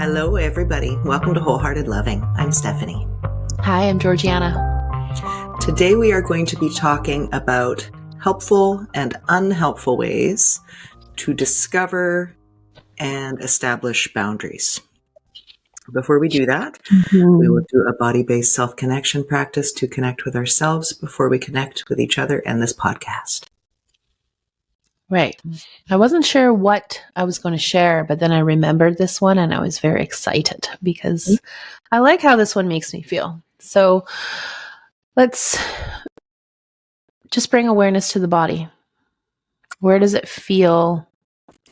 Hello, everybody. Welcome to Wholehearted Loving. I'm Stephanie. Hi, I'm Georgiana. Today we are going to be talking about helpful and unhelpful ways to discover and establish boundaries. Before we do that, we will do a body-based self-connection practice to connect with ourselves before we connect with each other and this podcast. Right. I wasn't sure what I was going to share, but then I remembered this one and I was very excited because I like how this one makes me feel. So let's just bring awareness to the body. Where does it feel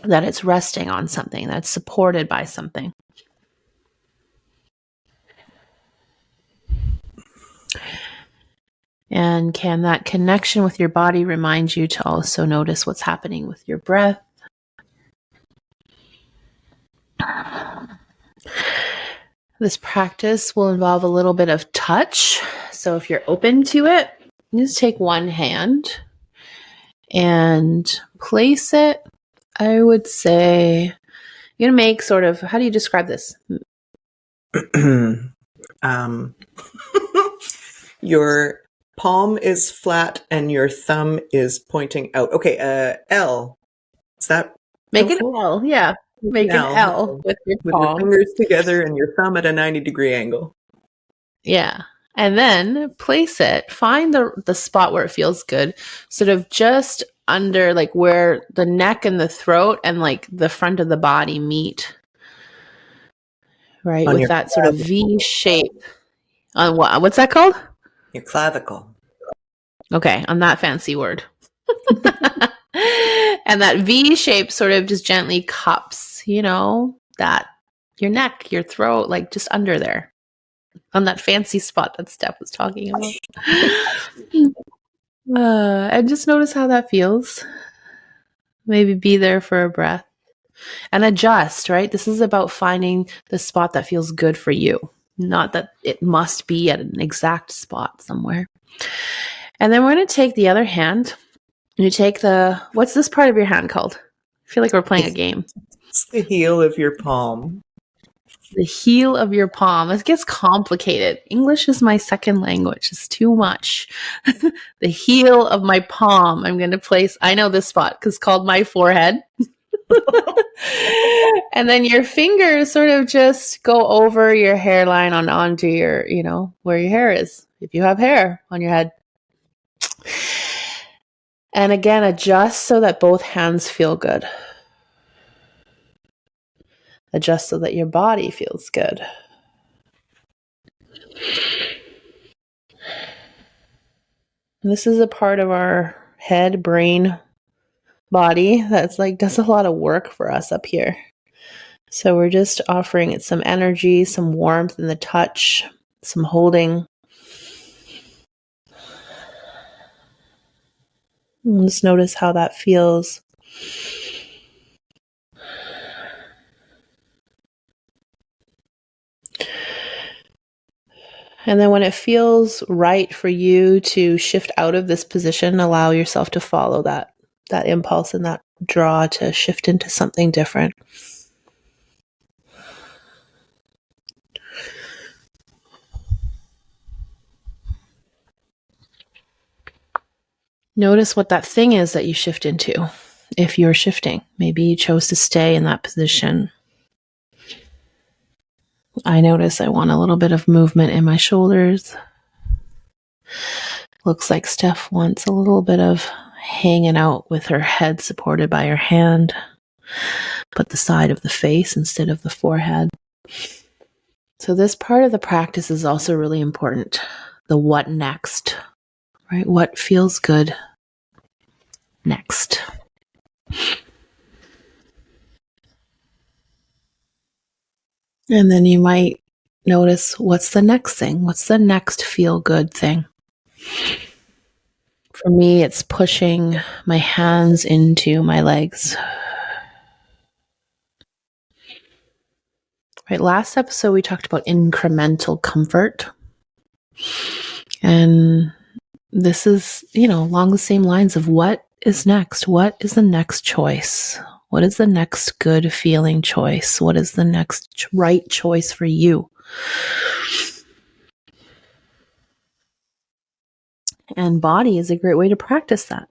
that it's resting on something, that's supported by something? And can that connection with your body remind you to also notice what's happening with your breath? This practice will involve a little bit of touch. So if you're open to it, just take one hand and place it. I would say you're going to make sort of, how do you describe this? Your palm is flat and your thumb is pointing out. Okay, L. Is that Make helpful? an L, yeah. Make an L with your palm. With your fingers together and your thumb at a 90-degree angle. Yeah. And then place it. Find the spot where it feels good. Sort of just under like where the neck and the throat and like the front of the body meet. Right? With that sort of V shape. On what's that called? Your clavicle. Okay, on that fancy word. And that V shape sort of just gently cups, that your neck, your throat, like just under there. On that fancy spot that Steph was talking about. And just notice how that feels. Maybe be there for a breath. And adjust, right? This is about finding the spot that feels good for you. Not that it must be at an exact spot somewhere. And then we're going to take the other hand. You take what's this part of your hand called? I feel like we're playing a game. It's the heel of your palm. The heel of your palm. It gets complicated. English is my second language. It's too much. The heel of my palm. I'm going to place, I know this spot because it's called my forehead. And then your fingers sort of just go over your hairline onto your, where your hair is. If you have hair on your head. And again, adjust so that both hands feel good. Adjust so that your body feels good. And this is a part of our head, brain, body that's like does a lot of work for us up here. So we're just offering it some energy, some warmth in the touch, some holding. And just notice how that feels. And then when it feels right for you to shift out of this position, allow yourself to follow that impulse and that draw to shift into something different. Notice what that thing is that you shift into. If you're shifting, maybe you chose to stay in that position. I notice I want a little bit of movement in my shoulders. Looks like Steph wants a little bit of hanging out with her head supported by her hand, but the side of the face instead of the forehead. So this part of the practice is also really important. The what next, right? What feels good next? And then you might notice what's the next thing? What's the next feel good thing? For me, it's pushing my hands into my legs. Right, last episode we talked about incremental comfort. And this is, along the same lines of what is next? What is the next choice? What is the next good feeling choice? What is the next right choice for you? And body is a great way to practice that.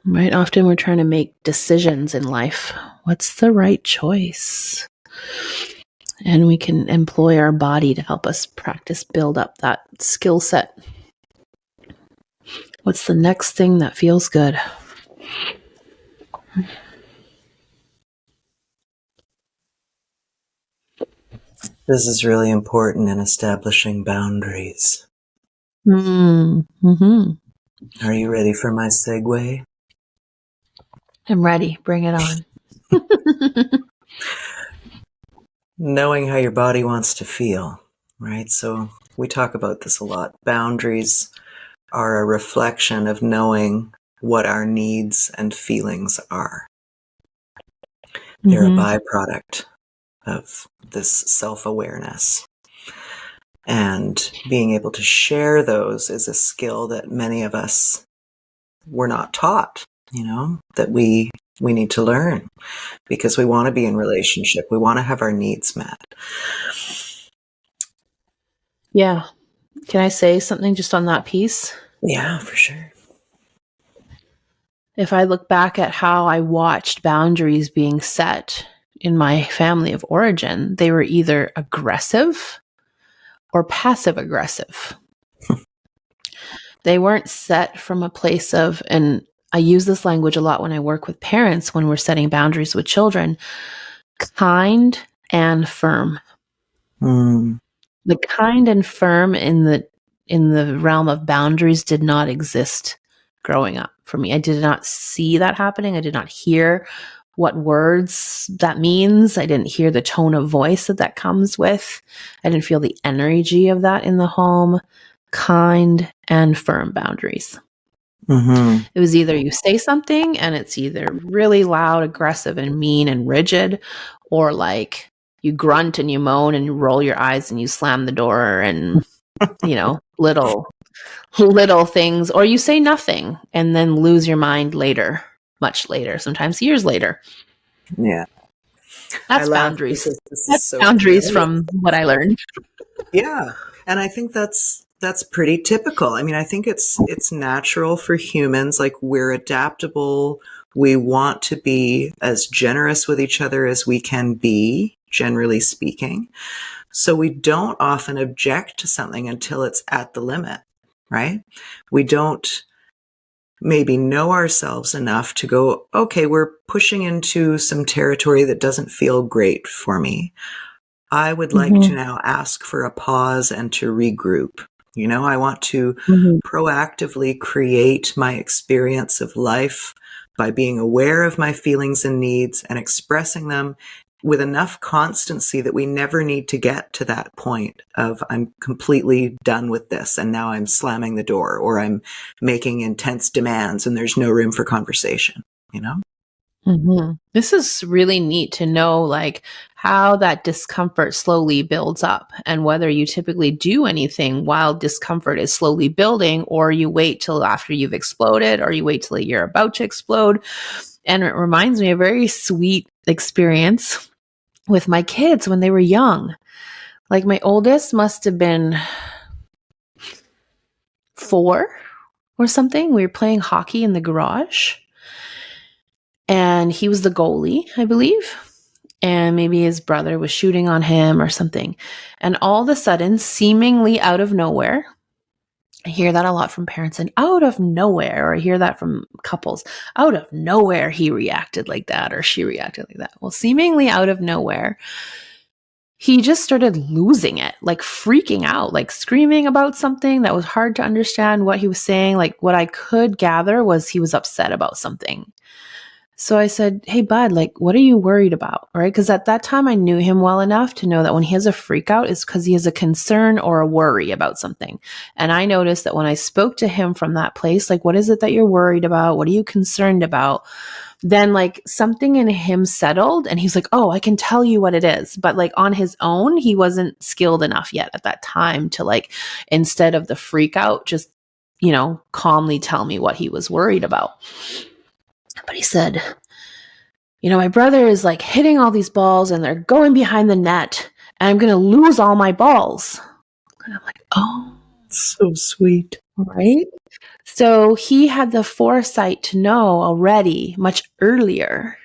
Right? Often we're trying to make decisions in life. What's the right choice? And we can employ our body to help us practice, build up that skill set. What's the next thing that feels good? This is really important in establishing boundaries. Mm-hmm. Are you ready for my segue? I'm ready. Bring it on. Knowing how your body wants to feel, right? So we talk about this a lot. Boundaries are a reflection of knowing what our needs and feelings are. They're a byproduct of this self-awareness. And being able to share those is a skill that many of us were not taught, that we need to learn because we want to be in relationship. We want to have our needs met. Yeah. Can I say something just on that piece? Yeah, for sure. If I look back at how I watched boundaries being set in my family of origin, they were either aggressive or passive aggressive. They weren't set from a place of, and I use this language a lot when I work with parents when we're setting boundaries with children, kind and firm. The kind and firm in the realm of boundaries did not exist growing up for me. I did not see that happening. I did not hear what words that means. I didn't hear the tone of voice that comes with. I didn't feel the energy of that in the home. Kind and firm boundaries. It was either you say something and it's either really loud, aggressive, and mean and rigid, or like you grunt and you moan and you roll your eyes and you slam the door and, little things, or you say nothing and then lose your mind later, much later, sometimes years later. Yeah. That's boundaries. That's boundaries from what I learned. Yeah. And I think that's pretty typical. I mean, I think it's natural for humans. Like, we're adaptable. We want to be as generous with each other as we can be, generally speaking. So we don't often object to something until it's at the limit, right? We don't maybe know ourselves enough to go, okay, we're pushing into some territory that doesn't feel great for me. I would like to now ask for a pause and to regroup. I want to proactively create my experience of life by being aware of my feelings and needs and expressing them with enough constancy that we never need to get to that point of I'm completely done with this and now I'm slamming the door, or I'm making intense demands and there's no room for conversation, This is really neat to know, like, how that discomfort slowly builds up and whether you typically do anything while discomfort is slowly building, or you wait till after you've exploded, or you wait till you're about to explode. And it reminds me of a very sweet experience with my kids when they were young. Like, my oldest must have been 4 or something. We were playing hockey in the garage. And he was the goalie, I believe. And maybe his brother was shooting on him or something. And all of a sudden, seemingly out of nowhere, I hear that a lot from parents, and out of nowhere, or I hear that from couples, out of nowhere, he reacted like that, or she reacted like that. Well, seemingly out of nowhere, he just started losing it, like freaking out, like screaming about something that was hard to understand what he was saying. Like, what I could gather was he was upset about something. So I said, hey, bud, like, what are you worried about? Right? Because at that time I knew him well enough to know that when he has a freak out, it's because he has a concern or a worry about something. And I noticed that when I spoke to him from that place, like, what is it that you're worried about? What are you concerned about? Then like something in him settled and he's like, oh, I can tell you what it is. But like on his own, he wasn't skilled enough yet at that time to, like, instead of the freak out, just, calmly tell me what he was worried about. But he said, my brother is like hitting all these balls and they're going behind the net and I'm going to lose all my balls. And I'm like, oh, So sweet. right. So he had the foresight to know already much earlier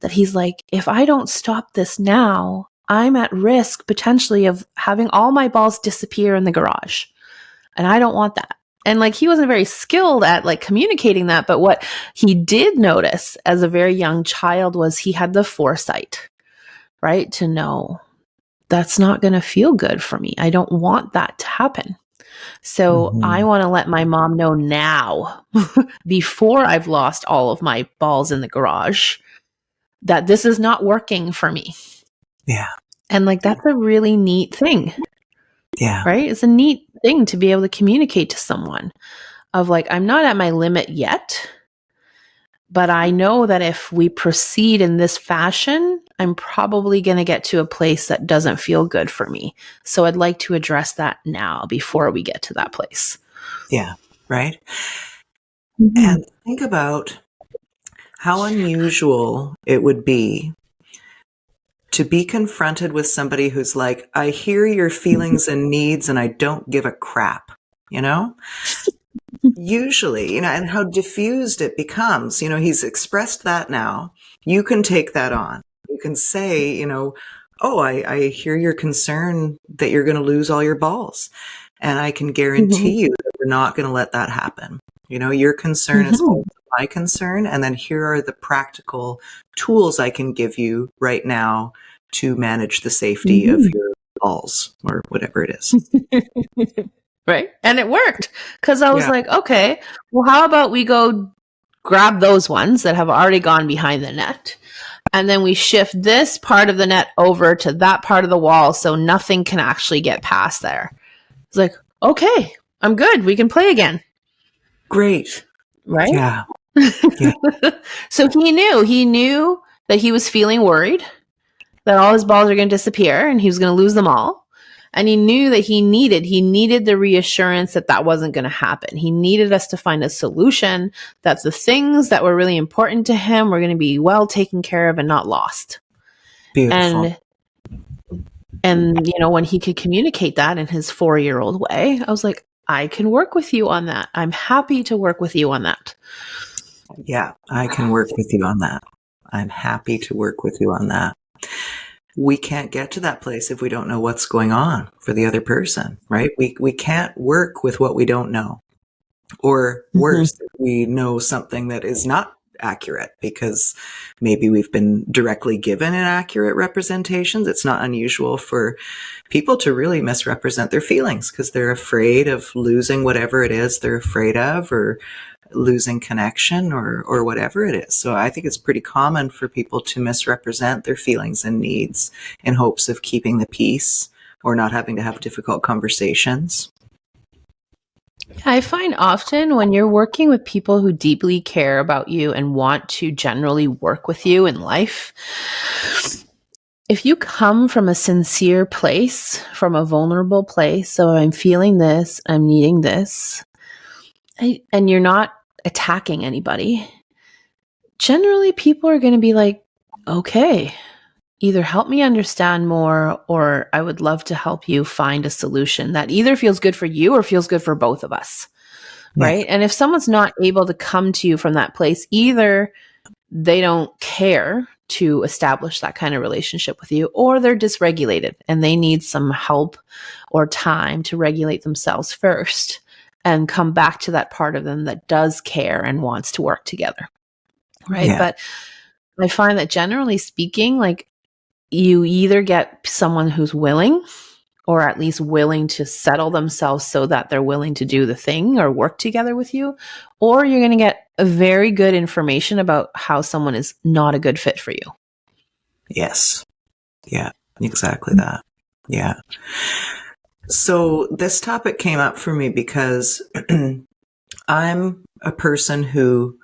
that he's like, if I don't stop this now, I'm at risk potentially of having all my balls disappear in the garage. And I don't want that. And like, he wasn't very skilled at like communicating that. But what he did notice as a very young child was he had the foresight, right? To know that's not going to feel good for me. I don't want that to happen. So I want to let my mom know now, before I've lost all of my balls in the garage, that this is not working for me. Yeah. And like, that's a really neat thing. Yeah. Right? It's a neat thing to be able to communicate to someone of like, I'm not at my limit yet, but I know that if we proceed in this fashion, I'm probably going to get to a place that doesn't feel good for me. So I'd like to address that now before we get to that place. Yeah. Right. Mm-hmm. And think about how unusual it would be to be confronted with somebody who's like, I hear your feelings and needs and I don't give a crap, Usually, and how diffused it becomes. He's expressed that now. You can take that on. You can say, oh, I hear your concern that you're going to lose all your balls. And I can guarantee you that we're not going to let that happen. Your concern is also my concern. And then here are the practical tools I can give you right now to manage the safety of your balls or whatever it is. Right. And it worked because I was like, okay, well, how about we go grab those ones that have already gone behind the net. And then we shift this part of the net over to that part of the wall so nothing can actually get past there. It's like, okay, I'm good. We can play again. Great. Right? Yeah. So he knew that he was feeling worried that all his balls are going to disappear and he was going to lose them all. And he knew that he needed the reassurance that that wasn't going to happen. He needed us to find a solution that the things that were really important to him were going to be well taken care of and not lost. Beautiful. And when he could communicate that in his 4-year-old way, I was like, I can work with you on that. I'm happy to work with you on that. Yeah, I can work with you on that. I'm happy to work with you on that. We can't get to that place if we don't know what's going on for the other person, right? We can't work with what we don't know. Or worse, we know something that is not accurate because maybe we've been directly given inaccurate representations. It's not unusual for people to really misrepresent their feelings because they're afraid of losing whatever it is they're afraid of, or losing connection, or whatever it is. So I think it's pretty common for people to misrepresent their feelings and needs in hopes of keeping the peace or not having to have difficult conversations. I find often when you're working with people who deeply care about you and want to generally work with you in life, if you come from a sincere place, from a vulnerable place, so I'm feeling this, I'm needing this, and you're not attacking anybody, generally people are going to be like, okay, either help me understand more, or I would love to help you find a solution that either feels good for you or feels good for both of us. Right. And if someone's not able to come to you from that place, either they don't care to establish that kind of relationship with you, or they're dysregulated and they need some help or time to regulate themselves first and come back to that part of them that does care and wants to work together. Right. Yeah. But I find that generally speaking, like, you either get someone who's willing, or at least willing to settle themselves so that they're willing to do the thing or work together with you, or you're going to get a very good information about how someone is not a good fit for you. Yes. Yeah, exactly that. Yeah. So this topic came up for me because I'm a person who,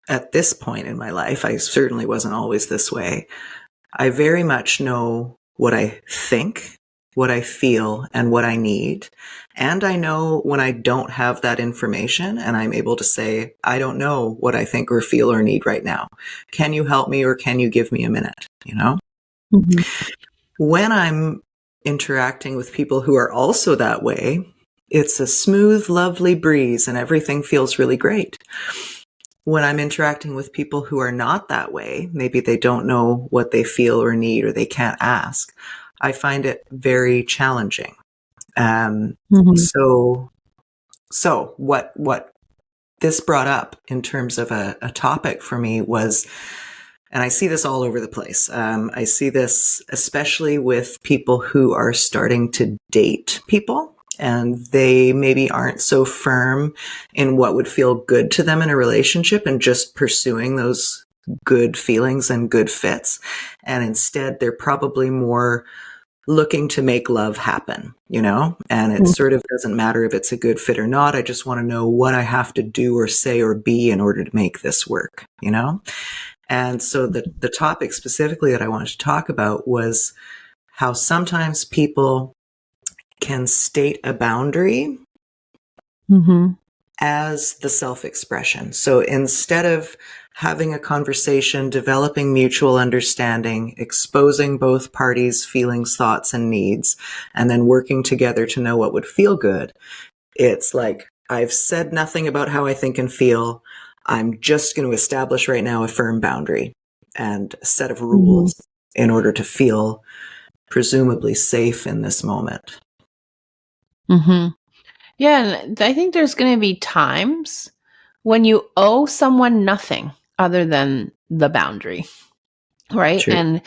at this point in my life, I certainly wasn't always this way. I very much know what I think what I feel and what I need. And I know when I don't have that information and I'm able to say, I don't know what I think or feel or need right now. Can you help me or can you give me a minute? You know? Mhm. When I'm interacting with people who are also that way, it's a smooth, lovely breeze and everything feels really great. When I'm interacting with people who are not that way, maybe they don't know what they feel or need or they can't ask, I find it very challenging. Um, Mhm. so, so what this brought up in terms of a topic for me was, and I see this all over the place. I see this especially with people who are starting to date people and they maybe aren't so firm in what would feel good to them in a relationship and just pursuing those good feelings and good fits. And instead, they're probably more looking to make love happen, you know? And it sort of doesn't matter if it's a good fit or not. I just want to know what I have to do or say or be in order to make this work, you know? And so the topic specifically that I wanted to talk about was how sometimes people can state a boundary Mhm. as the self-expression. So instead of having a conversation, developing mutual understanding, exposing both parties' feelings, thoughts, and needs, and then working together to know what would feel good, it's like, I've said nothing about how I think and feel. I'm just going to establish right now a firm boundary and a set of Mhm. rules in order to feel presumably safe in this moment. Mhm. Yeah, and I think there's going to be times when you owe someone nothing other than the boundary, right? True. And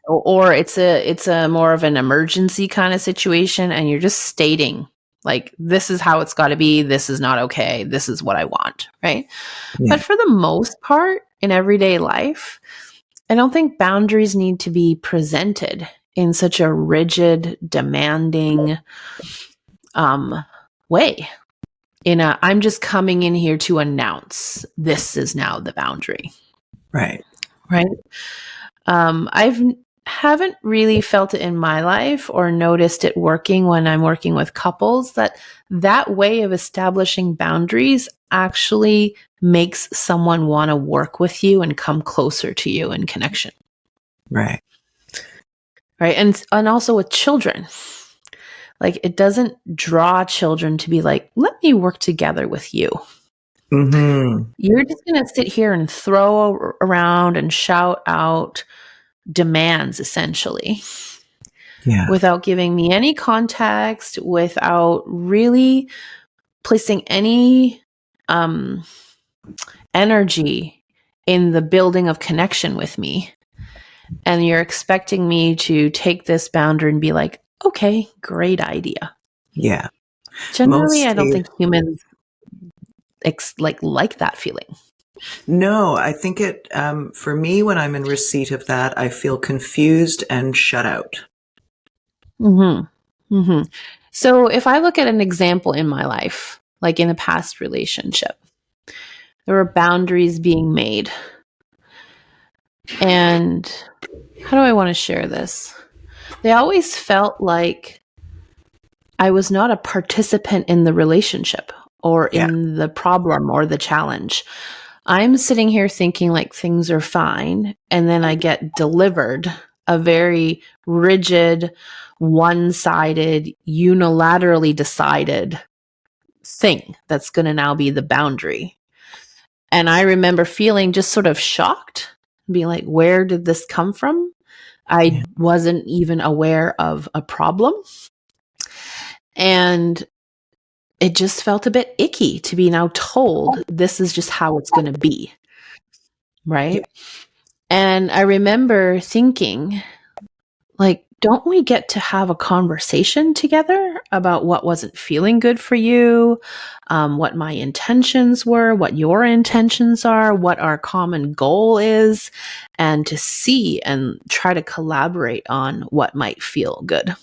or it's a more of an emergency kind of situation and you're just stating like this is how it's got to be, this is not okay, this is what I want, right? Yeah. But for the most part in everyday life, I don't think boundaries need to be presented in such a rigid, demanding way. I'm just coming in here to announce this is now the boundary, Right. right? I've haven't really felt it in my life or noticed it working when I'm working with couples that way of establishing boundaries actually makes someone want to work with you and come closer to you in connection. Right. Right. And also with children. Like it doesn't draw children to be like, let me work together with you. Mm-hmm. You're just going to sit here and throw around and shout out demands essentially Yeah. without giving me any context, without really placing any energy in the building of connection with me. And you're expecting me to take this boundary and be like, okay, great idea. Yeah. Generally, I don't Mostly. think humans like that feeling. No, I think it, for me, when I'm in receipt of that, I feel confused and shut out. Mm-hmm. Mm-hmm. So if I look at an example in my life, like in a past relationship, there were boundaries being made. And how do I want to share this? They always felt like I was not a participant in the relationship or Yeah. in the problem or the challenge. I'm sitting here thinking like things are fine. And then I get delivered a very rigid, one sided, unilaterally decided thing that's going to now be the boundary. And I remember feeling just sort of shocked, being like, where did this come from? Yeah. I wasn't even aware of a problem. And it just felt a bit icky to be now told this is just how it's going to be. Yeah. Right. And I remember thinking, like, don't we get to have a conversation together about what wasn't feeling good for you, what my intentions were, what your intentions are, what our common goal is, and to see and try to collaborate on what might feel good.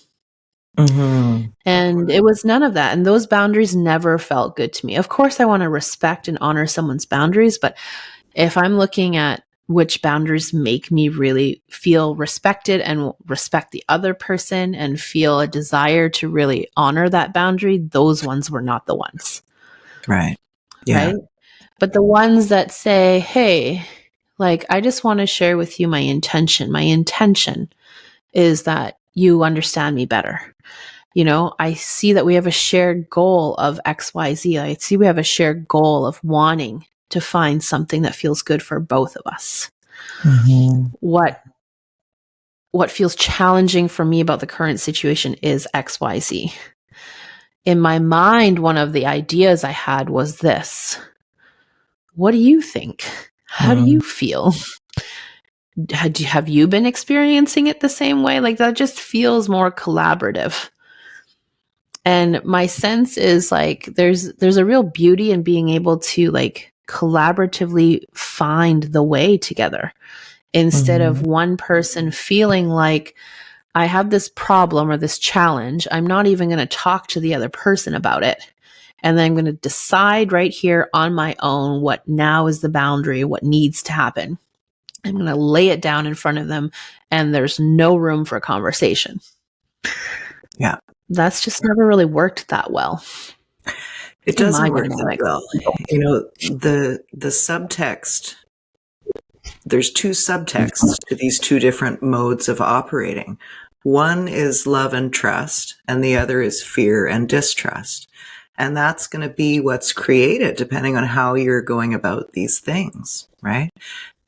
Mm-hmm. And it was none of that. And those boundaries never felt good to me. Of course, I want to respect and honor someone's boundaries, but if I'm looking at which boundaries make me really feel respected and respect the other person and feel a desire to really honor that boundary, those ones were not the ones. Right. Yeah. Right. But the ones that say, hey, like, I just want to share with you my intention. My intention is that you understand me better. You know, I see that we have a shared goal of XYZ. I see we have a shared goal of wanting to find something that feels good for both of us. Mm-hmm. What feels challenging for me about the current situation is XYZ. In my mind, one of the ideas I had was this. What do you think? How do you feel? Have you been experiencing it the same way? Like, that just feels more collaborative. And my sense is like there's a real beauty in being able to like collaboratively find the way together instead of one person feeling like I have this problem or this challenge. I'm not even going to talk to the other person about it. And then I'm going to decide right here on my own what now is the boundary, what needs to happen. I'm going to lay it down in front of them, and there's no room for conversation. Yeah. That's just never really worked that well. It doesn't work that well. You know, the subtext, there's two subtexts to these two different modes of operating. One is love and trust, and the other is fear and distrust. And that's going to be what's created depending on how you're going about these things, right?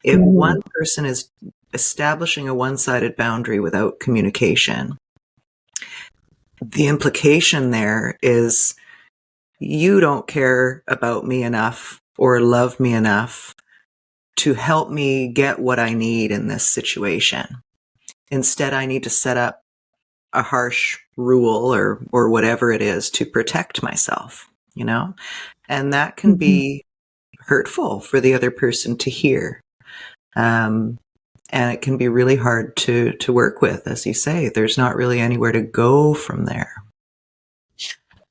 If one person is establishing a one-sided boundary without communication, the implication there is you don't care about me enough or love me enough to help me get what I need in this situation. Instead, I need to set up a harsh rule or whatever it is to protect myself, you know? And that can be hurtful for the other person to hear. And it can be really hard to work with, as you say. There's not really anywhere to go from there.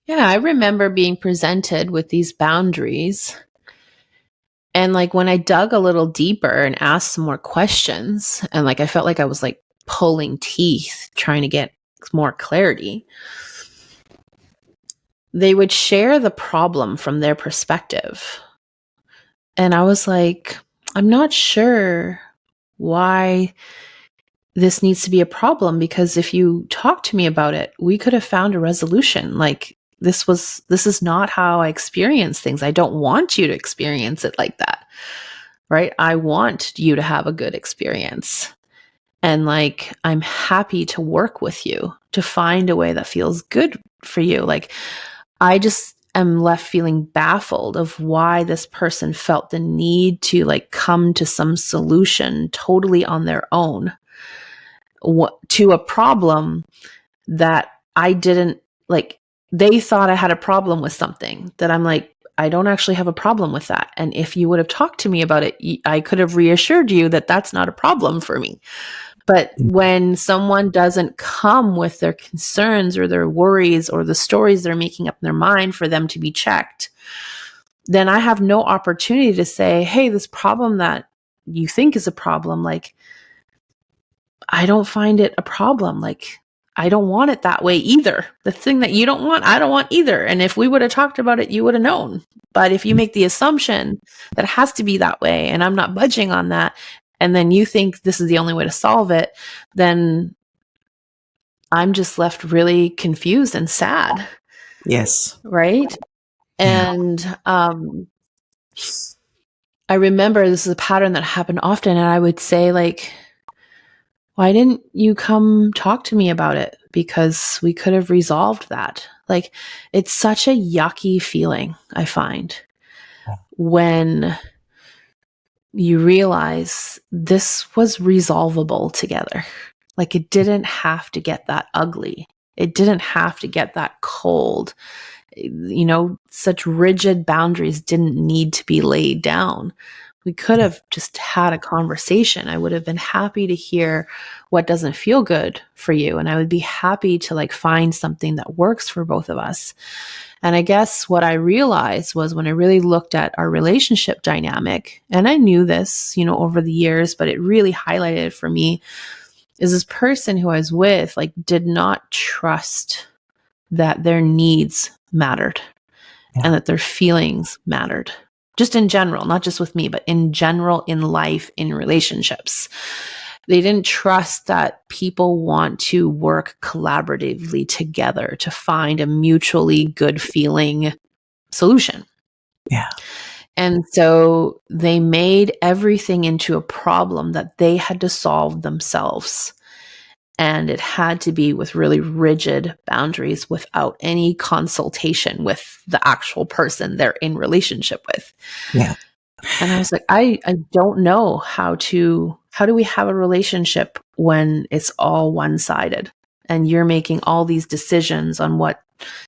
Yeah, I remember being presented with these boundaries. And like when I dug a little deeper and asked some more questions, and like I felt like I was like pulling teeth trying to get more clarity, they would share the problem from their perspective. And I was like, I'm not sure why this needs to be a problem, because if you talk to me about it, we could have found a resolution. Like this is not how I experience things. I don't want you to experience it like that. Right? I want you to have a good experience. And like, I'm happy to work with you to find a way that feels good for you. Like, I just am left feeling baffled of why this person felt the need to like come to some solution totally on their own to a problem that I didn't like. They thought I had a problem with something that I'm like, I don't actually have a problem with that. And if you would have talked to me about it, I could have reassured you that that's not a problem for me. But when someone doesn't come with their concerns or their worries or the stories they're making up in their mind for them to be checked, then I have no opportunity to say, hey, this problem that you think is a problem, like, I don't find it a problem. Like, I don't want it that way either. The thing that you don't want, I don't want either. And if we would have talked about it, you would have known. But if you make the assumption that it has to be that way, and I'm not budging on that, and then you think this is the only way to solve it, then I'm just left really confused and sad. Yes. Right? Yeah. And I remember this is a pattern that happened often, and I would say, like, why didn't you come talk to me about it? Because we could have resolved that. Like, it's such a yucky feeling, I find, when you realize this was resolvable together. Like, it didn't have to get that ugly. It didn't have to get that cold. You know, such rigid boundaries didn't need to be laid down. We could have just had a conversation. I would have been happy to hear what doesn't feel good for you. And I would be happy to like find something that works for both of us. And I guess what I realized was when I really looked at our relationship dynamic, and I knew this, you know, over the years, but it really highlighted for me, is this person who I was with, like, did not trust that their needs mattered and that their feelings mattered. Just in general, not just with me, but in general, in life, in relationships. They didn't trust that people want to work collaboratively together to find a mutually good feeling solution. Yeah. And so they made everything into a problem that they had to solve themselves. And it had to be with really rigid boundaries without any consultation with the actual person they're in relationship with. Yeah. And I was like, I don't know how do we have a relationship when it's all one-sided and you're making all these decisions on what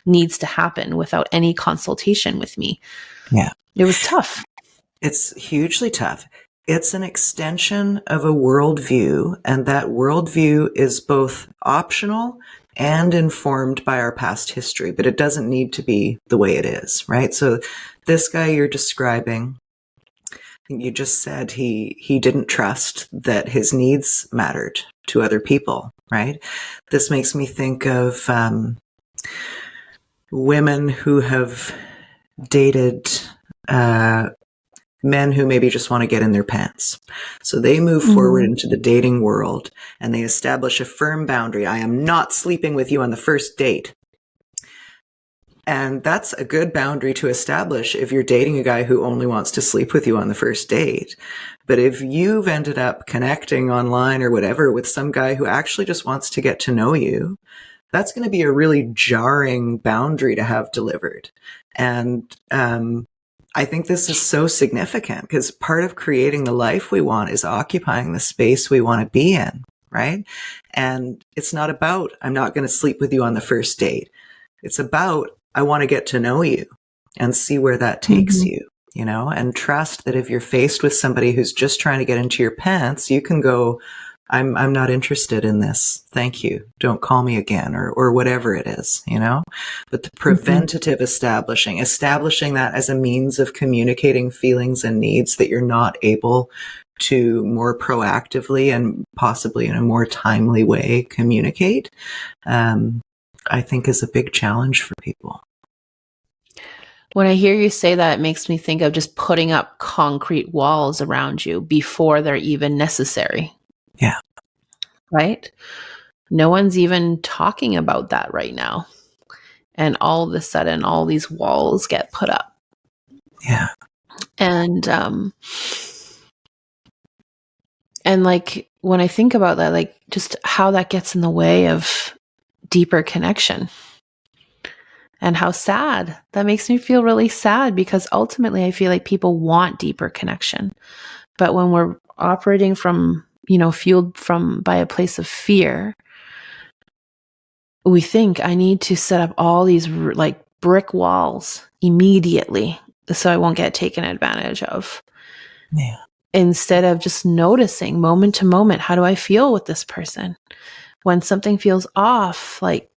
needs to happen without any consultation with me? Yeah. It was tough. It's hugely tough. It's an extension of a worldview, and that worldview is both optional and informed by our past history, but it doesn't need to be the way it is, right? So this guy you're describing, you just said he didn't trust that his needs mattered to other people, right? This makes me think of women who have dated men who maybe just want to get in their pants. So they move forward into the dating world and they establish a firm boundary. I am not sleeping with you on the first date. And that's a good boundary to establish if you're dating a guy who only wants to sleep with you on the first date. But if you've ended up connecting online or whatever with some guy who actually just wants to get to know you, that's going to be a really jarring boundary to have delivered. And I think this is so significant because part of creating the life we want is occupying the space we want to be in, right? And it's not about, I'm not going to sleep with you on the first date. It's about, I want to get to know you and see where that takes you, you know, and trust that if you're faced with somebody who's just trying to get into your pants, you can go, I'm not interested in this. Thank you. Don't call me again, or whatever it is, you know, but the preventative establishing that as a means of communicating feelings and needs that you're not able to more proactively and possibly in a more timely way communicate, I think is a big challenge for people. When I hear you say that, it makes me think of just putting up concrete walls around you before they're even necessary. Yeah. Right? No one's even talking about that right now. And all of a sudden, all these walls get put up. Yeah. And like, when I think about that, like just how that gets in the way of deeper connection and how sad that makes me feel really sad, because ultimately I feel like people want deeper connection. But when we're operating from, you know, fueled by a place of fear, we think I need to set up all these like brick walls immediately so I won't get taken advantage of. Yeah. Instead of just noticing moment to moment, how do I feel with this person? When something feels off, like,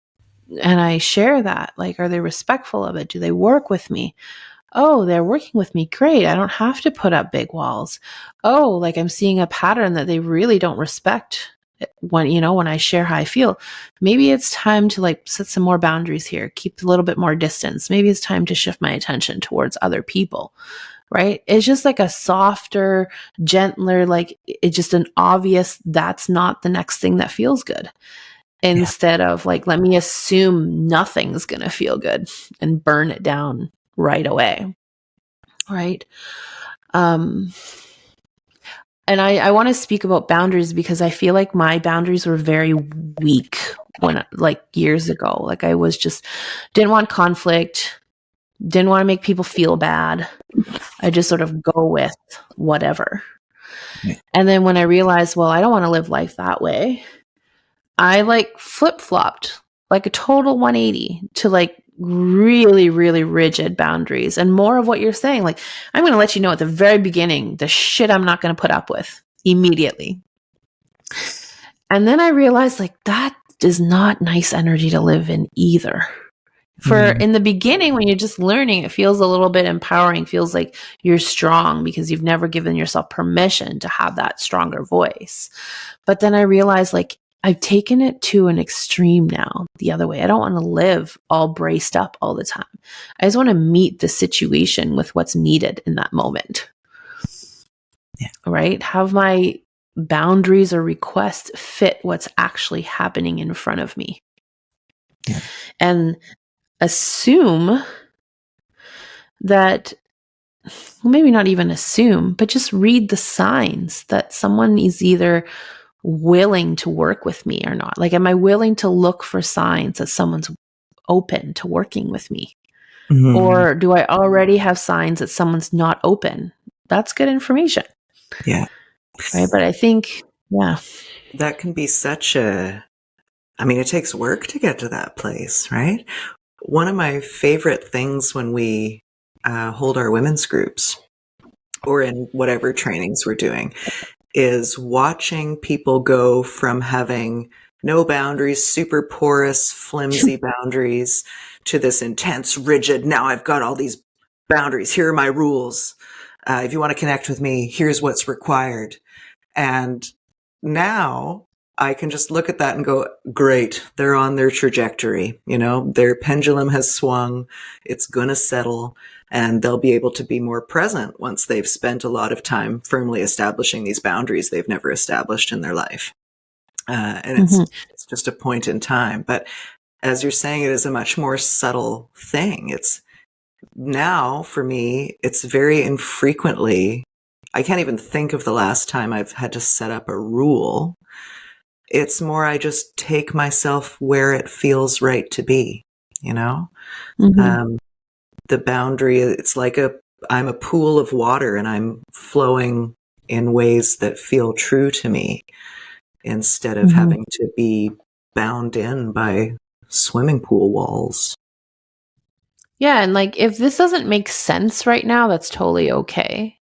and I share that, like, are they respectful of it? Do they work with me? Oh, they're working with me. Great. I don't have to put up big walls. Oh, like I'm seeing a pattern that they really don't respect when, you know, when I share how I feel. Maybe it's time to like set some more boundaries here, keep a little bit more distance. Maybe it's time to shift my attention towards other people, right? It's just like a softer, gentler, like it's just an obvious, that's not the next thing that feels good. Instead of like, let me assume nothing's going to feel good and burn it down right away. Right. And I want to speak about boundaries because I feel like my boundaries were very weak when, like, years ago. Like, I was just didn't want conflict, didn't want to make people feel bad. I just sort of go with whatever. Yeah. And then when I realized, well, I don't want to live life that way, I like flip-flopped, like a total 180 to like really, really rigid boundaries, and more of what you're saying. Like, I'm going to let you know at the very beginning, the shit I'm not going to put up with immediately. And then I realized, like, that is not nice energy to live in either. For in the beginning, when you're just learning, it feels a little bit empowering, feels like you're strong because you've never given yourself permission to have that stronger voice. But then I realized, like, I've taken it to an extreme now, the other way. I don't want to live all braced up all the time. I just want to meet the situation with what's needed in that moment. Yeah. Right? Have my boundaries or requests fit what's actually happening in front of me. Yeah. And assume that, well, maybe not even assume, but just read the signs that someone is either willing to work with me or not. Like, am I willing to look for signs that someone's open to working with me? Mm-hmm. Or do I already have signs that someone's not open? That's good information. Yeah. Right. But I think, yeah. That can be such a, I mean, it takes work to get to that place, right? One of my favorite things when we hold our women's groups or in whatever trainings we're doing is watching people go from having no boundaries, super porous, flimsy boundaries, to this intense, rigid, now I've got all these boundaries. Here are my rules. If you want to connect with me, here's what's required. And now I can just look at that and go, great, they're on their trajectory. You know, their pendulum has swung. It's going to settle. And they'll be able to be more present once they've spent a lot of time firmly establishing these boundaries they've never established in their life. And it's just a point in time. But as you're saying, it is a much more subtle thing. It's now, for me, it's very infrequently. I can't even think of the last time I've had to set up a rule. It's more I just take myself where it feels right to be, you know? The boundary, it's like I'm a pool of water and I'm flowing in ways that feel true to me instead of having to be bound in by swimming pool walls. Yeah. And like, if this doesn't make sense right now, that's totally okay.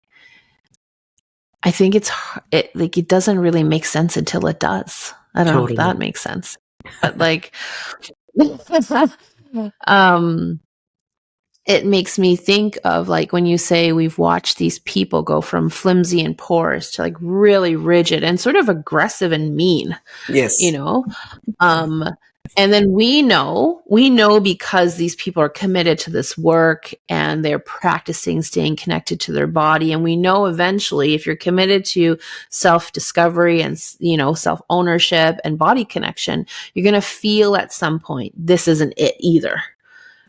I think it doesn't really make sense until it does. I don't know if that makes sense, but like, it makes me think of, like, when you say we've watched these people go from flimsy and porous to like really rigid and sort of aggressive and mean. Yes. You know? And then we know because these people are committed to this work and they're practicing staying connected to their body. And we know eventually, if you're committed to self-discovery and, you know, self-ownership and body connection, you're going to feel at some point, this isn't it either.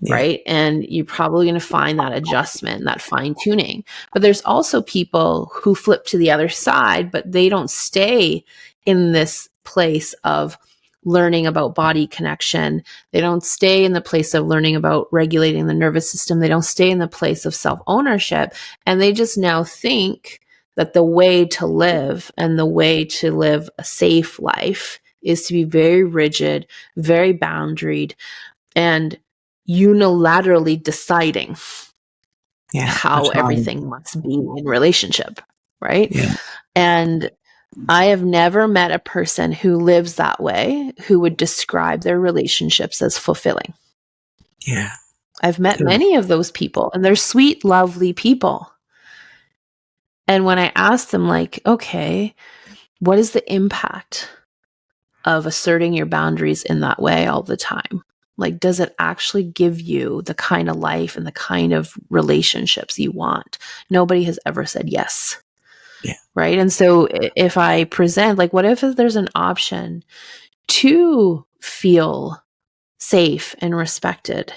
Yeah. Right. And you're probably going to find that adjustment, that fine tuning. But there's also people who flip to the other side, but they don't stay in this place of learning about body connection. They don't stay in the place of learning about regulating the nervous system. They don't stay in the place of self-ownership. And they just now think that the way to live and the way to live a safe life is to be very rigid, very boundaried, and unilaterally deciding how everything must be in relationship. Right. Yeah. And I have never met a person who lives that way who would describe their relationships as fulfilling. Yeah. I've met many of those people, and they're sweet, lovely people. And when I ask them, like, okay, what is the impact of asserting your boundaries in that way all the time? Like, does it actually give you the kind of life and the kind of relationships you want? Nobody has ever said yes. Yeah. Right. And so if I present, like, what if there's an option to feel safe and respected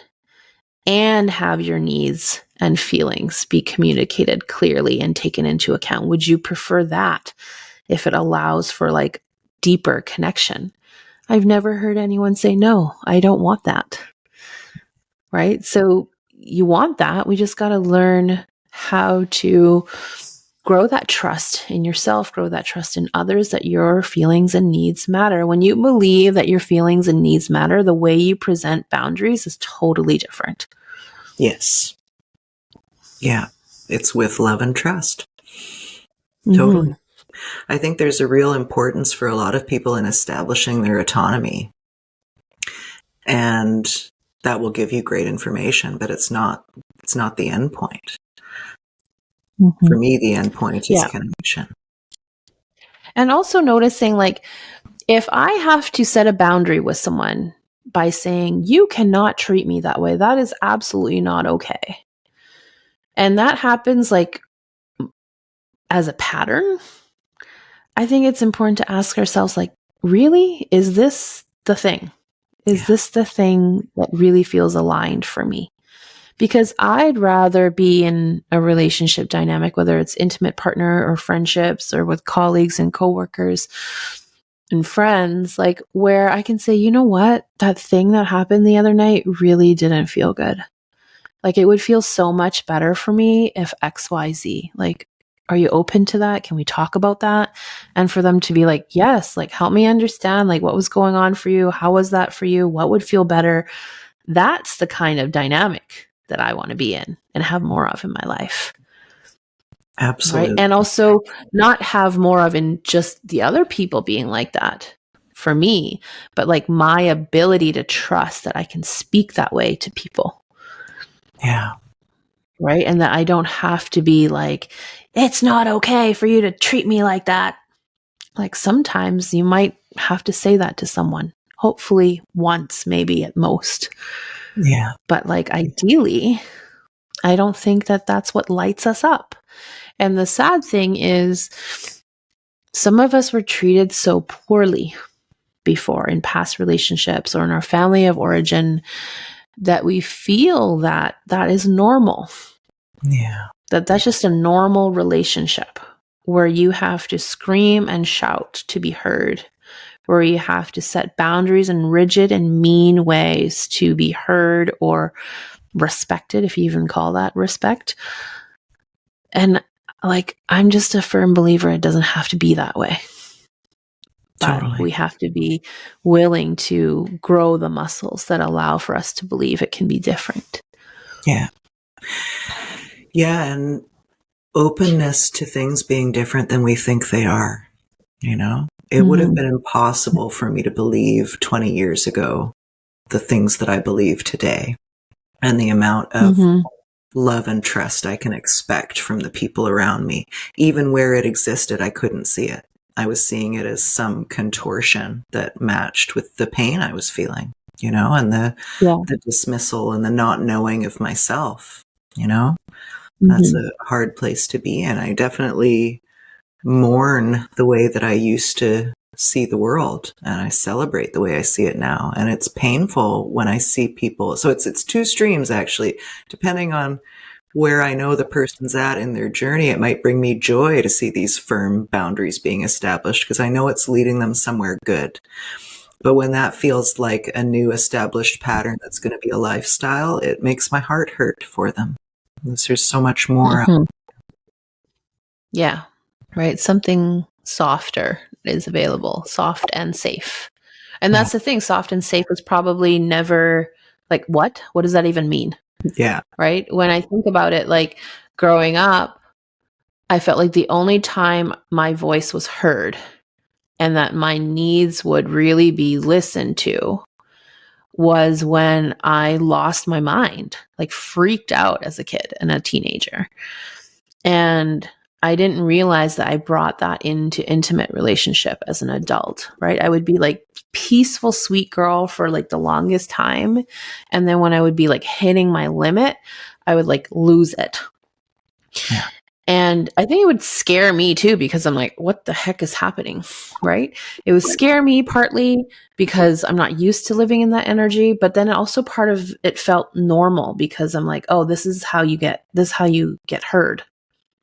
and have your needs and feelings be communicated clearly and taken into account? Would you prefer that if it allows for like deeper connection? I've never heard anyone say, no, I don't want that. Right. So you want that. We just got to learn how to grow that trust in yourself, grow that trust in others, that your feelings and needs matter. When you believe that your feelings and needs matter, the way you present boundaries is totally different. Yes. Yeah. It's with love and trust. Mm-hmm. Totally. I think there's a real importance for a lot of people in establishing their autonomy. And that will give you great information, but it's not the end point. Mm-hmm. For me, the end point is connection. And also noticing, like, if I have to set a boundary with someone by saying, you cannot treat me that way, that is absolutely not okay. And that happens like as a pattern. I think it's important to ask ourselves, like, really? Is this the thing? Is this the thing that really feels aligned for me? Because I'd rather be in a relationship dynamic, whether it's intimate partner or friendships or with colleagues and coworkers and friends, like where I can say, you know what, that thing that happened the other night really didn't feel good. Like it would feel so much better for me if XYZ, like, are you open to that? Can we talk about that? And for them to be like, yes, like help me understand, like what was going on for you? How was that for you? What would feel better? That's the kind of dynamic that I want to be in and have more of in my life. Absolutely. Right. And also not have more of in just the other people being like that for me, but like my ability to trust that I can speak that way to people. Yeah. Right. And that I don't have to be like, it's not okay for you to treat me like that. Like sometimes you might have to say that to someone, hopefully once, maybe at most. Yeah. But like ideally, I don't think that that's what lights us up. And the sad thing is, some of us were treated so poorly before in past relationships or in our family of origin that we feel that that is normal. Yeah. That's just a normal relationship where you have to scream and shout to be heard, where you have to set boundaries in rigid and mean ways to be heard or respected, if you even call that respect. And like, I'm just a firm believer it doesn't have to be that way. But we have to be willing to grow the muscles that allow for us to believe it can be different. Yeah. Yeah. And openness to things being different than we think they are. You know, it would have been impossible for me to believe 20 years ago the things that I believe today and the amount of love and trust I can expect from the people around me. Even where it existed, I couldn't see it. I was seeing it as some contortion that matched with the pain I was feeling, you know, and the dismissal and the not knowing of myself, you know. That's a hard place to be in. I definitely mourn the way that I used to see the world, and I celebrate the way I see it now. And it's painful when I see people. So it's two streams, actually. Depending on where I know the person's at in their journey, it might bring me joy to see these firm boundaries being established because I know it's leading them somewhere good. But when that feels like a new established pattern that's going to be a lifestyle, it makes my heart hurt for them. There's so much more. Yeah, right. Something softer is available, soft and safe. And that's the thing. Soft and safe was probably never like, what? What does that even mean? Yeah. Right. When I think about it, like growing up, I felt like the only time my voice was heard and that my needs would really be listened to was when I lost my mind, like freaked out as a kid and a teenager. And I didn't realize that I brought that into intimate relationship as an adult, right? I would be like peaceful, sweet girl for like the longest time. And then when I would be like hitting my limit, I would like lose it. Yeah. And I think it would scare me too, because I'm like, what the heck is happening? Right? It would scare me partly because I'm not used to living in that energy, but then also part of it felt normal because I'm like, oh, this is how you get heard,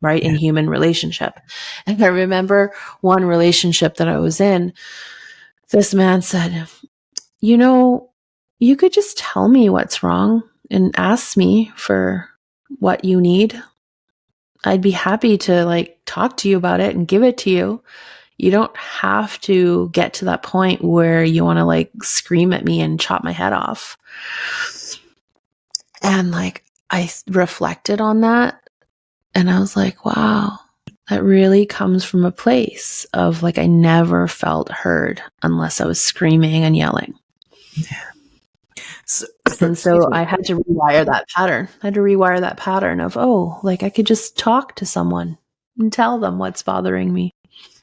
right? In human relationship. And I remember one relationship that I was in, this man said, you know, you could just tell me what's wrong and ask me for what you need. I'd be happy to like talk to you about it and give it to you. You don't have to get to that point where you want to like scream at me and chop my head off. And like, I reflected on that and I was like, wow, that really comes from a place of like, I never felt heard unless I was screaming and yelling. Yeah. And so I had to rewire that pattern. I had to rewire that pattern of, oh, like I could just talk to someone and tell them what's bothering me.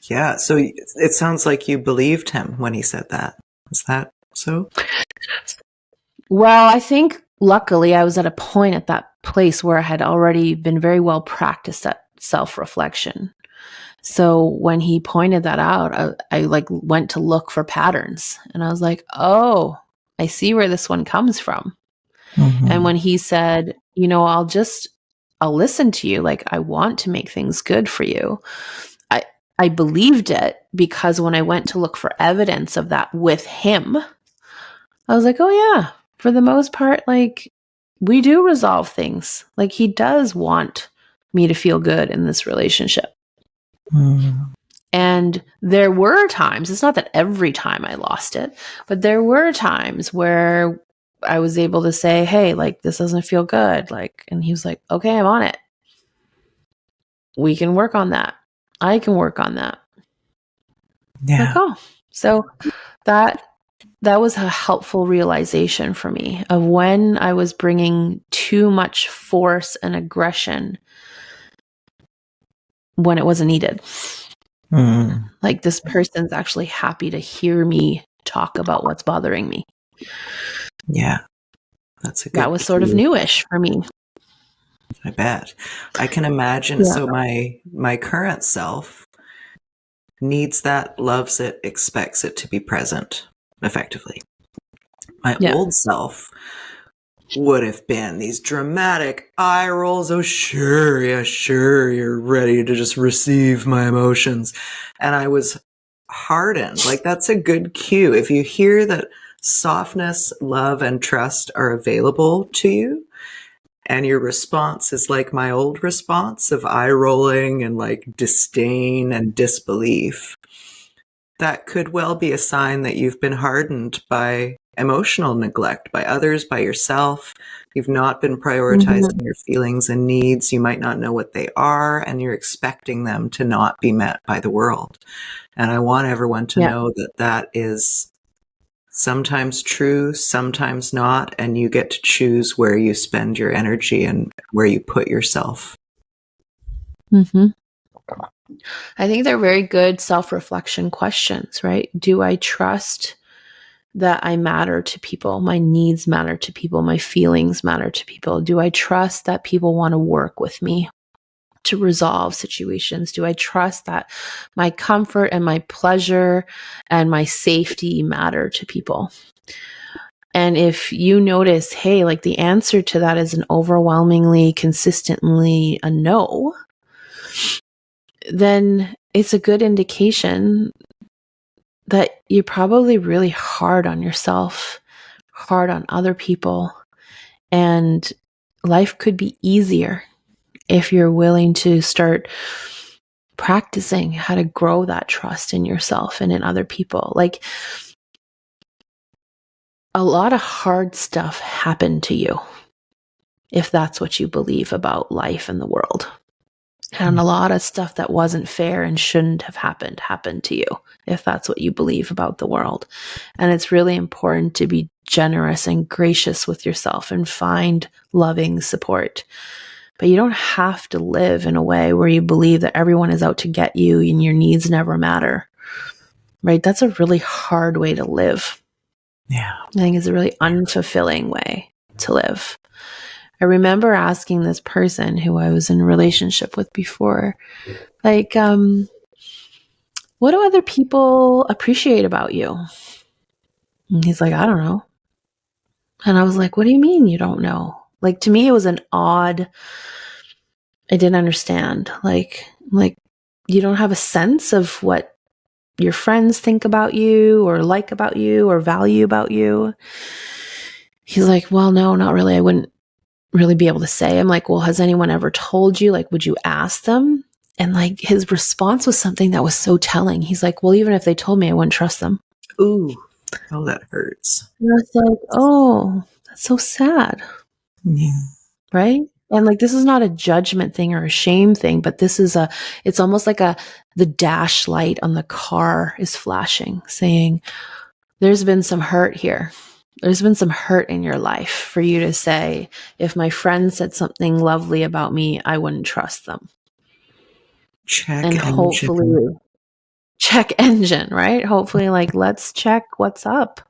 Yeah. So it sounds like you believed him when he said that. Is that so? Well, I think luckily I was at a point at that place where I had already been very well practiced at self-reflection. So when he pointed that out, I like went to look for patterns and I was like, oh, I see where this one comes from. Mm-hmm. And when he said, you know, I'll listen to you. Like, I want to make things good for you. I believed it because when I went to look for evidence of that with him, I was like, oh yeah, for the most part, like we do resolve things. Like he does want me to feel good in this relationship. Mm. And there were times, it's not that every time I lost it, but there were times where I was able to say, hey, like this doesn't feel good. Like, and he was like, okay, I'm on it. We can work on that. I can work on that. Yeah. Like, oh, so that was a helpful realization for me of when I was bringing too much force and aggression when it wasn't needed. Mm. Like this person's actually happy to hear me talk about what's bothering me. Yeah. That's a good that was sort of newish for me. I bet. I can imagine. Yeah. So my current self needs that, loves it, expects it to be present effectively. My old self would have been these dramatic eye rolls. Oh, sure. Yeah, sure. You're ready to just receive my emotions. And I was hardened. Like that's a good cue. If you hear that softness, love, and trust are available to you, and your response is like my old response of eye rolling and like disdain and disbelief, that could well be a sign that you've been hardened by emotional neglect, by others, by yourself. You've not been prioritizing your feelings and needs. You might not know what they are, and you're expecting them to not be met by the world. And I want everyone to know that that is sometimes true, sometimes not, and you get to choose where you spend your energy and where you put yourself. Mm-hmm. I think they're very good self-reflection questions, right? Do I trust that I matter to people? My needs matter to people. My feelings matter to people. Do I trust that people want to work with me to resolve situations? Do I trust that my comfort and my pleasure and my safety matter to people? And if you notice, hey, like the answer to that is an overwhelmingly, consistently a no, then it's a good indication that you're probably really hard on yourself, hard on other people, and life could be easier if you're willing to start practicing how to grow that trust in yourself and in other people. Like a lot of hard stuff happened to you if that's what you believe about life and the world. And a lot of stuff that wasn't fair and shouldn't have happened to you if that's what you believe about the world. And it's really important to be generous and gracious with yourself and find loving support. But you don't have to live in a way where you believe that everyone is out to get you and your needs never matter. Right? That's a really hard way to live. Yeah. I think it's a really unfulfilling way to live. I remember asking this person who I was in a relationship with before, like, what do other people appreciate about you? And he's like, I don't know. And I was like, what do you mean you don't know? Like, to me, it was an odd, I didn't understand. Like you don't have a sense of what your friends think about you or like about you or value about you. He's like, well, no, not really. I wouldn't really be able to say. I'm like, well, has anyone ever told you? Like, would you ask them? And like his response was something that was so telling. He's like, well, even if they told me, I wouldn't trust them. Ooh, oh, that hurts. And I was like, oh, that's so sad. Yeah. Right. And like, this is not a judgment thing or a shame thing, but it's almost like the dash light on the car is flashing, saying, there's been some hurt here. There's been some hurt in your life for you to say, if my friend said something lovely about me, I wouldn't trust them. Check and engine. hopefully check engine, right? Hopefully, like, let's check what's up.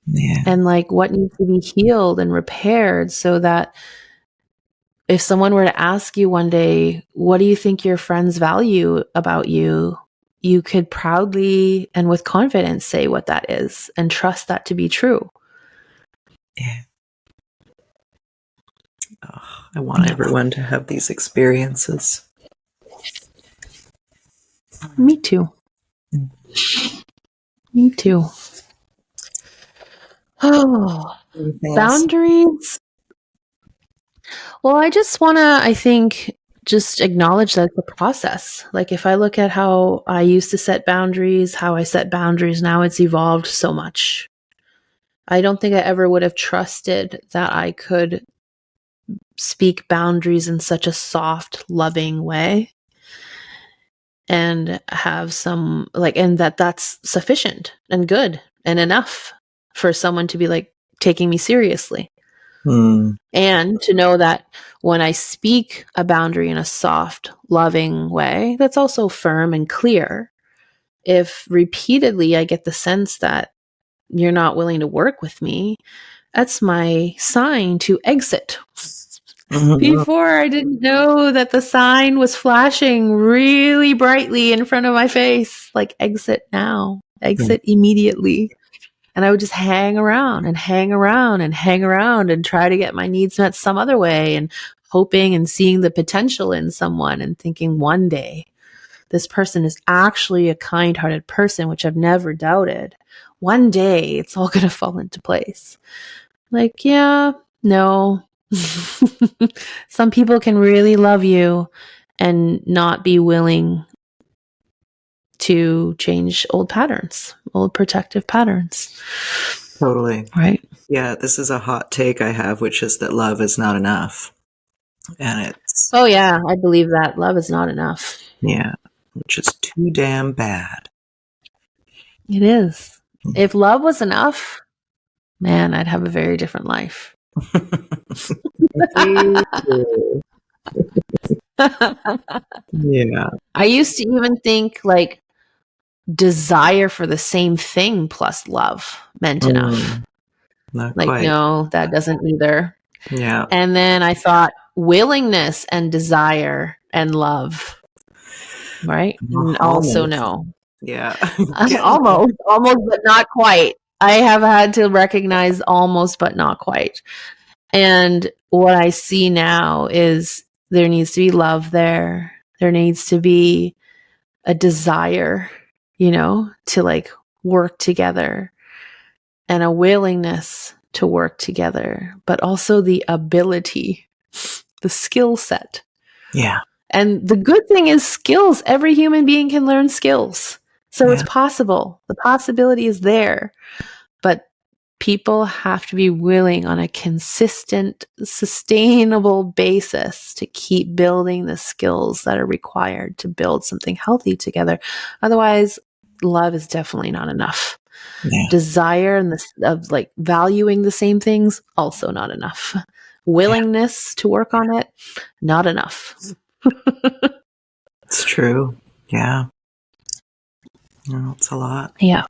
Yeah. And like what needs to be healed and repaired, so that if someone were to ask you one day, what do you think your friends value about you? You could proudly and with confidence say what that is and trust that to be true. Yeah. Oh, I want everyone to have these experiences. Me too. Me too. Oh, boundaries. Well, I just want to, I think, just acknowledge that it's a process. Like if I look at how I used to set boundaries, how I set boundaries now, it's evolved so much. I don't think I ever would have trusted that I could speak boundaries in such a soft, loving way and have some and that's sufficient and good and enough for someone to be like taking me seriously. And to know that when I speak a boundary in a soft, loving way, that's also firm and clear. If repeatedly I get the sense that you're not willing to work with me, that's my sign to exit. Before, I didn't know that the sign was flashing really brightly in front of my face, like exit now, exit immediately. And I would just hang around and hang around and hang around and try to get my needs met some other way, and hoping and seeing the potential in someone and thinking one day this person is actually a kind-hearted person, which I've never doubted. One day it's all going to fall into place. Like, yeah, no. Some people can really love you and not be willing to change old patterns, old protective patterns. Totally. Right. Yeah, this is a hot take I have, which is that love is not enough. And it's... Oh, yeah, I believe that. Love is not enough. Yeah, which is too damn bad. It is. If love was enough, man, I'd have a very different life. Yeah. I used to even think like desire for the same thing plus love meant enough. Not like, quite. No, that doesn't either. Yeah. And then I thought willingness and desire and love, right? And also no. Yeah. Almost, but not quite. I have had to recognize almost, but not quite. And what I see now is there needs to be love there. There needs to be a desire, to like work together, and a willingness to work together, but also the ability, the skill set. Yeah. And the good thing is skills. Every human being can learn skills. So it's possible. The possibility is there. But people have to be willing on a consistent, sustainable basis to keep building the skills that are required to build something healthy together. Otherwise, love is definitely not enough. Yeah. Desire and of like valuing the same things, also not enough. Willingness to work on it, not enough. It's true. Yeah. No, it's a lot. Yeah.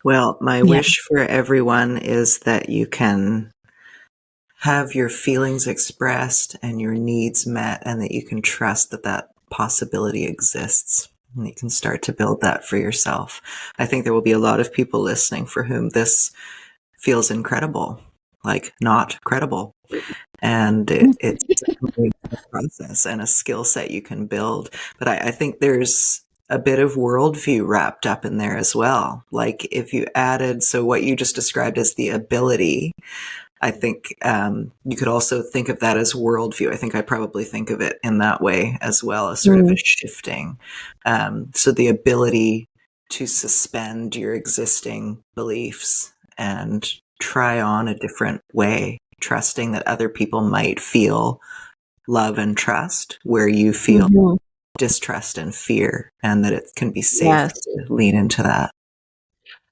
Well, my wish for everyone is that you can have your feelings expressed and your needs met, and that you can trust that that possibility exists. And you can start to build that for yourself. I think there will be a lot of people listening for whom this feels incredible, like not credible. And it's a process and a skill set you can build. But I think there's a bit of worldview wrapped up in there as well. Like if you added, so what you just described as the ability, I think you could also think of that as worldview. I think I probably think of it in that way as well, as sort of a shifting. So the ability to suspend your existing beliefs and try on a different way, trusting that other people might feel love and trust where you feel distrust and fear, and that it can be safe to lean into that.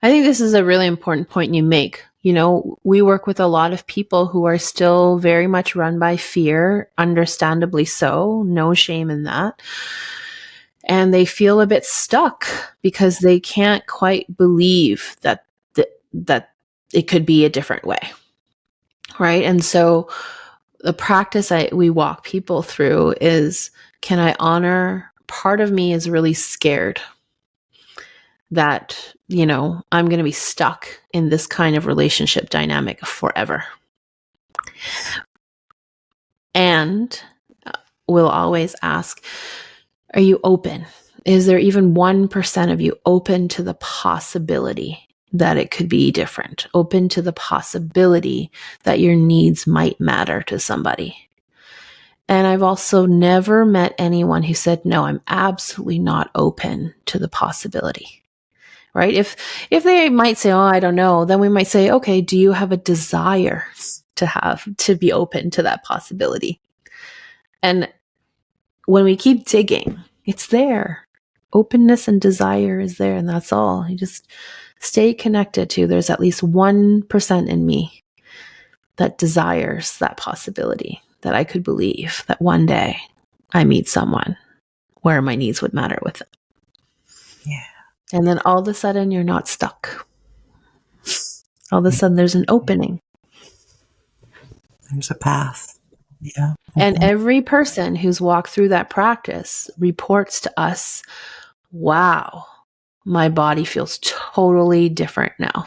I think this is a really important point you make. You know, we work with a lot of people who are still very much run by fear, understandably so, no shame in that. And they feel a bit stuck because they can't quite believe that it could be a different way. Right? And so the practice we walk people through is, can I honor part of me is really scared that, you know, I'm going to be stuck in this kind of relationship dynamic forever. And we'll always ask, are you open? Is there even 1% of you open to the possibility that it could be different? Open to the possibility that your needs might matter to somebody? And I've also never met anyone who said, no, I'm absolutely not open to the possibility. Right? If they might say, oh, I don't know, then we might say, okay, do you have a desire to be open to that possibility? And when we keep digging, it's there. Openness and desire is there, and that's all. You just stay connected to, there's at least 1% in me that desires that possibility, that I could believe that one day I meet someone where my needs would matter with it. Yeah. And then all of a sudden, you're not stuck. All of a sudden, there's an opening. There's a path. Yeah. And every person who's walked through that practice reports to us, wow, my body feels totally different now.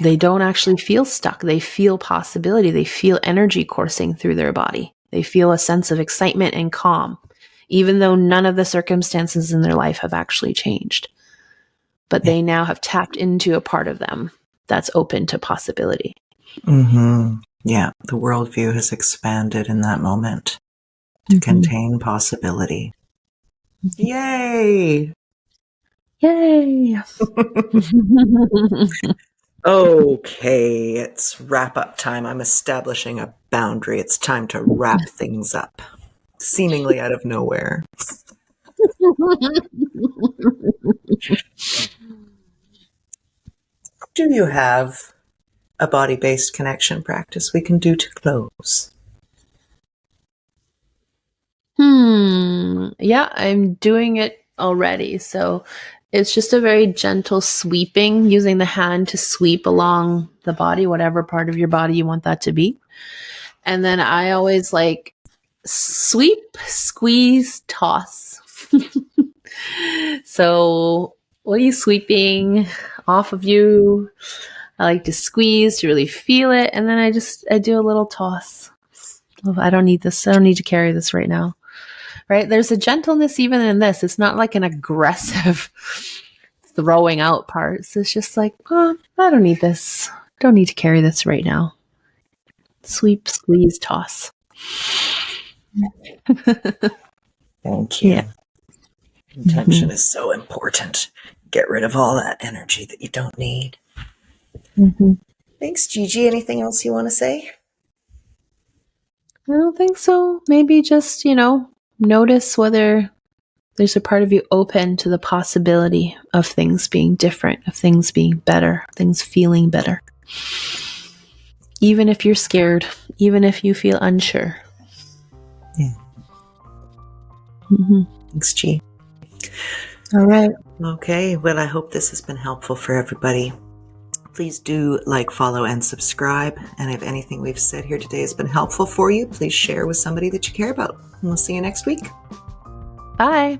They don't actually feel stuck. They feel possibility. They feel energy coursing through their body. They feel a sense of excitement and calm, even though none of the circumstances in their life have actually changed. But they now have tapped into a part of them that's open to possibility. Mm-hmm. Yeah, the worldview has expanded in that moment to contain possibility. Yay! Yay! Okay, it's wrap up time. I'm establishing a boundary. It's time to wrap things up, seemingly out of nowhere. Do you have a body-based connection practice we can do to close? Yeah, I'm doing it already. So it's just a very gentle sweeping, using the hand to sweep along the body, whatever part of your body you want that to be. And then I always like sweep, squeeze, toss. So what are you sweeping off of you? I like to squeeze to really feel it. And then I do a little toss. I don't need this. I don't need to carry this right now. Right? There's a gentleness even in this. It's not like an aggressive throwing out parts. It's just like, oh, I don't need this. Don't need to carry this right now. Sweep, squeeze, toss. Thank you. Yeah. Intention is so important. Get rid of all that energy that you don't need. Thanks, Gigi. Anything else you want to say? I don't think so. Maybe just, notice whether there's a part of you open to the possibility of things being different, of things being better, things feeling better. Even if you're scared, even if you feel unsure. Yeah. Thanks, G. All right. Okay. Well, I hope this has been helpful for everybody. Please do like, follow, and subscribe. And if anything we've said here today has been helpful for you, please share with somebody that you care about. And we'll see you next week. Bye.